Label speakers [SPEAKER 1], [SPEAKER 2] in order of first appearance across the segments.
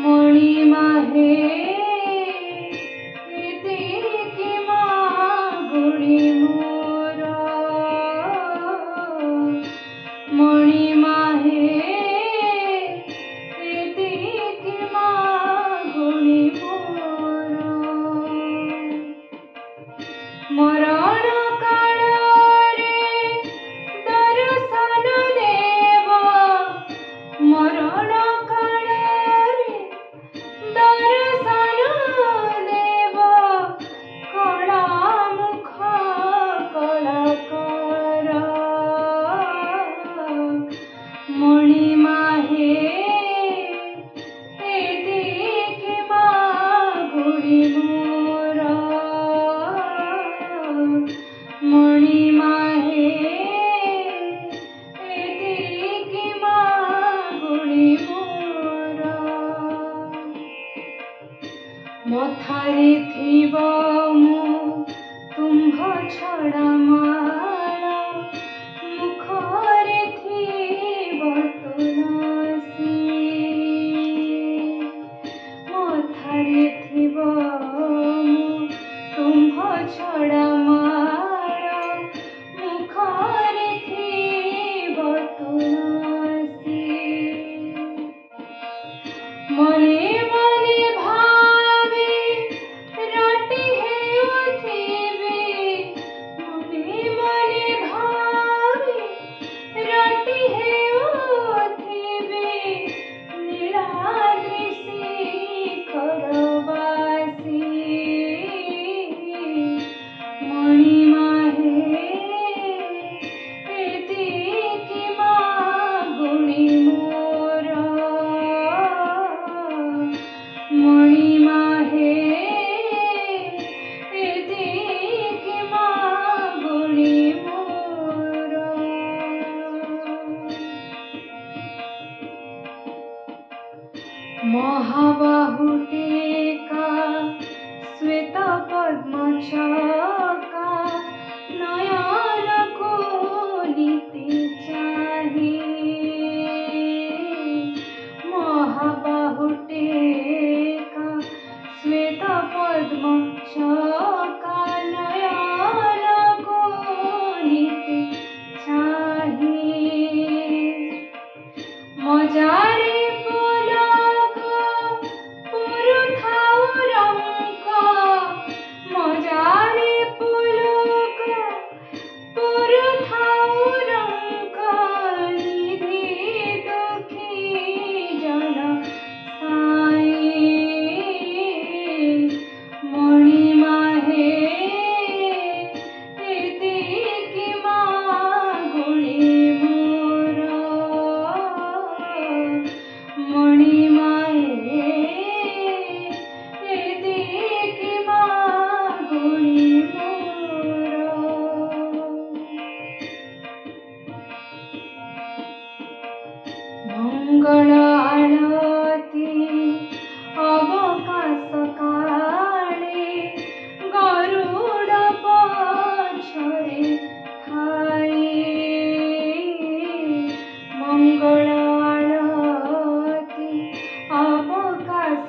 [SPEAKER 1] मणिमाहे एतिकी मागुणी मोर मणिमाहे एतिकी मागुणी मोर मरण कालरे दर्शन देव मरण कालरे दर्शन देव कला मुख कलाकार मणिमाहे एतिकी मागुणी मोर मणिमाहे एतिकी मागुणी मोर मथारे थिब मो तुम्भ छड़ा माला मुखरे थिब तुलसी मथारे थिब मो तुम्भ छड़ा माला मुखरे थिब तुलसी मने मने भावे राटी हेउथिबे मने मने भावे राटी हेउथिबे नीलाद्रि शिखरवासी मणिमाहे एतिकी मागुणी मोर मणिमाहे एतिकी मागुणी मोर महाबाहुटेका श्वेत पद्म चका नयन खोलिते चाहे महाबाहुटेका श्वेत पद्म चका नयन खोलिते चाहे मजारे पुलक पुरुथाउ रंक मजारे पुलक पुरुथाउ रंक निधि दुखी जन साई मणिमाहे एतिकी मागुणी मोर मणिमाहे एतिकी मागुणी मोर मंगल आळती अवकाश काळे गरुड पछरे थाई मंगल आळती अवकाश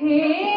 [SPEAKER 1] हे